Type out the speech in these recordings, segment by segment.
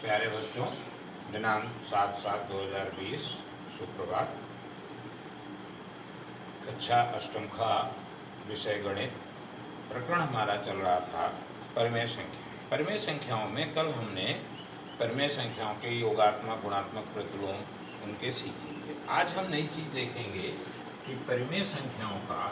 प्यारे बच्चों, दिनांक 7/7/2020 सुप्रभात। कक्षा अष्टम का विषय गणित। प्रकरण हमारा चल रहा था परिमेय संख्या। परिमेय संख्याओं में कल हमने परिमेय संख्याओं के योगात्मक, गुणात्मक प्रतिलोम उनके सीखे थे। आज हम नई चीज देखेंगे कि परिमेय संख्याओं का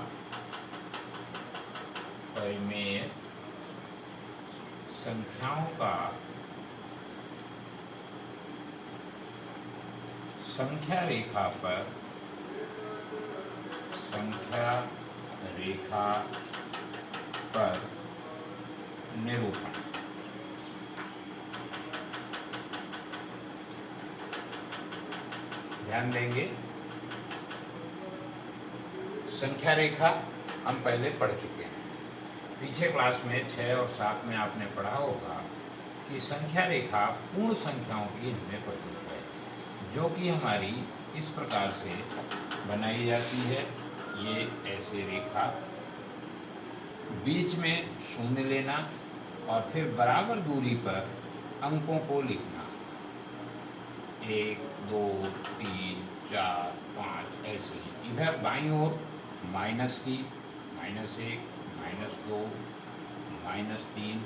संख्या रेखा पर निरूपण। ध्यान देंगे, संख्या रेखा हम पहले पढ़ चुके हैं। पीछे क्लास में 6 और 7 में आपने पढ़ा होगा कि संख्या रेखा पूर्ण संख्याओं की हमें प्रतीक है, जो कि हमारी इस प्रकार से बनाई जाती है। ये ऐसे रेखा, बीच में शून्य लेना और फिर बराबर दूरी पर अंकों को लिखना। 1, 2, 3, 4, 5 ऐसे ही। इधर बाईं ओर माइनस की, -1, -2, -3,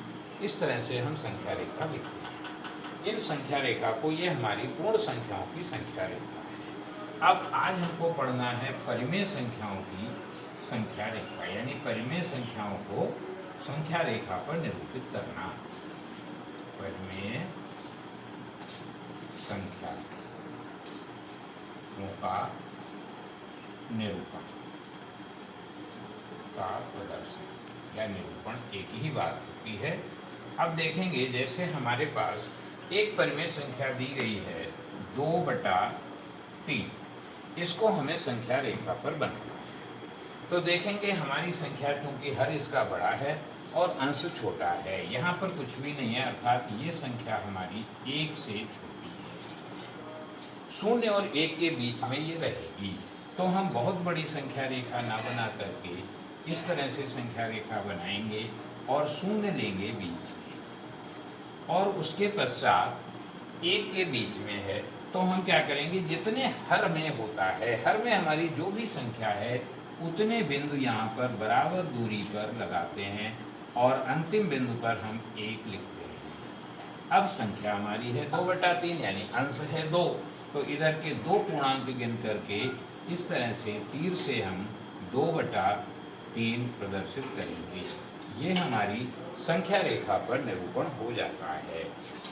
इस तरह से हम संख्या रेखा लिखते हैं। इन संख्या रेखा को, ये हमारी पूर्ण संख्याओं की संख्या रेखा है। अब आज हमको पढ़ना है परिमेय संख्याओं की संख्या रेखा, यानी परिमेय संख्याओं को संख्या रेखा पर निरूपित करना। परिमेय संख्या का निरूपण का प्रदर्शन या निरूपण एक ही बात होती है। अब देखेंगे, जैसे हमारे पास एक परिमेय संख्या दी गई है 2/3, इसको हमें संख्या रेखा पर बनाना है। तो देखेंगे हमारी संख्या, चूंकि हर इसका बड़ा है और अंश छोटा है, यहाँ पर कुछ भी नहीं है, अर्थात ये संख्या हमारी 1 से छोटी है। 0 और 1 के बीच में ये रहेगी। तो हम बहुत बड़ी संख्या रेखा ना बना करके इस तरह से संख्या रेखा बनाएंगे और 0 लेंगे बीच में, और उसके पश्चात 1 के बीच में है। तो हम क्या करेंगे, जितने हर में होता है, हर में हमारी जो भी संख्या है, उतने बिंदु यहाँ पर बराबर दूरी पर लगाते हैं और अंतिम बिंदु पर हम 1 लिखते हैं। अब संख्या हमारी है 2/3, यानी अंश है 2। तो इधर के 2 पूर्णांक गिन करके इस तरह से तीर से हम 2/3 प्रदर्शित करेंगे। ये हमारी संख्या रेखा पर निरूपण हो जाता है।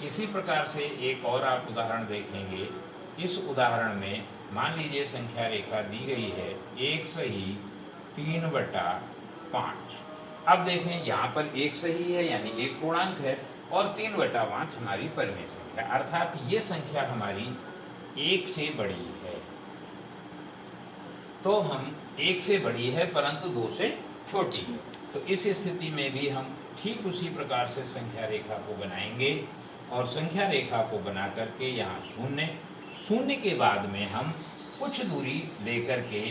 इसी प्रकार से एक और आप उदाहरण देखेंगे। इस उदाहरण में मान लीजिए संख्या रेखा दी गई है 1 सही 3/5। अब देखें, यहाँ पर 1 सही है, यानी 1 पूर्णांक है, और 3/5 हमारी परिमेय संख्या, अर्थात ये संख्या हमारी 1 से बड़ी है। तो हम 1 से बड़ी है परंतु 2 से छोटी है। तो इस स्थिति में भी हम ठीक उसी प्रकार से संख्या रेखा को बनाएंगे, और संख्या रेखा को बना करके यहाँ 0 के बाद में हम कुछ दूरी लेकर के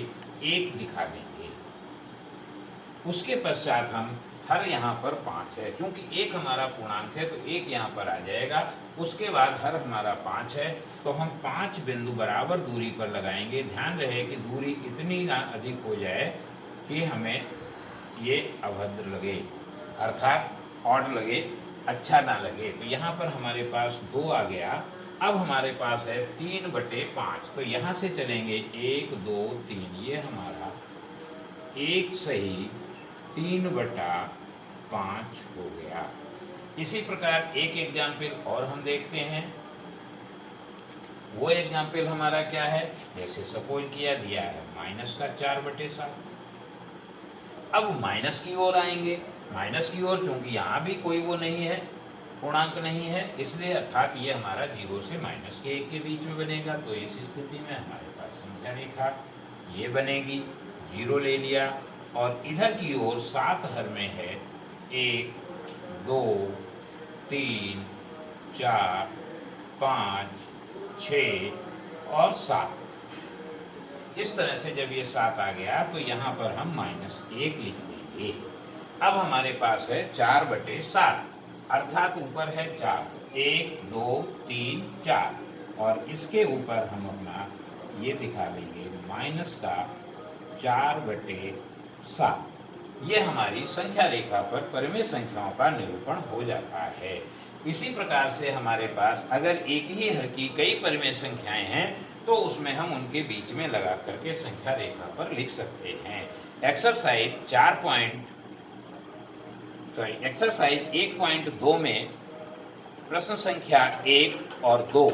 1 दिखा देंगे। उसके पश्चात हम हर यहाँ पर 5 है, क्योंकि 1 हमारा पूर्णांक है तो 1 यहाँ पर आ जाएगा। उसके बाद हर हमारा 5 है, तो हम 5 बिंदु बराबर दूरी पर लगाएंगे। ध्यान रहे कि दूरी इतनी ना अधिक हो जाए कि हमें ये अभद्र लगे, अर्थात ऑड लगे, अच्छा ना लगे। तो यहाँ पर हमारे पास 2 आ गया। अब हमारे पास है 3/5, तो यहाँ से चलेंगे 1, 2, 3, ये हमारा 1 सही 3/5 हो गया। इसी प्रकार एक एग्जाम्पल और हम देखते हैं। वो एग्जाम्पल हमारा क्या है, जैसे सपोज किया दिया है -4/7। अब माइनस की ओर आएंगे। माइनस की ओर, चूंकि यहाँ भी कोई वो नहीं है, पूर्णांक नहीं है, इसलिए अर्थात ये हमारा 0 से -1 के बीच में बनेगा। तो इस स्थिति में हमारे पास संख्या रेखा ये बनेगी। 0 ले लिया, और इधर की ओर 7 हर में है, 1, 2, 3, 4, 5, 6 और 7। इस तरह से जब ये 7 आ गया तो यहाँ पर हम -1 लिख देंगे। अब हमारे पास है 4/7, अर्थात ऊपर है 4 1 2 3 4 और इसके ऊपर हम अपना ये दिखा देंगे माइनस का 4/7। ये हमारी संख्या रेखा पर परिमेय संख्याओं का निरूपण हो जाता है। इसी प्रकार से हमारे पास अगर एक ही हर की कई परिमेय संख्याएं हैं तो उसमें हम उनके बीच में लगा करके संख्या रेखा पर लिख सकते हैं। एक्सरसाइज 1.2 में प्रश्न संख्या 1 और 2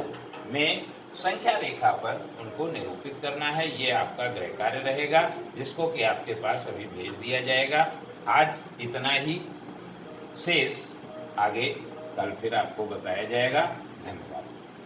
में संख्या रेखा पर उनको निरूपित करना है। ये आपका गृह कार्य रहेगा जिसको कि आपके पास अभी भेज दिया जाएगा। आज इतना ही, शेष आगे कल फिर आपको बताया जाएगा। धन्यवाद।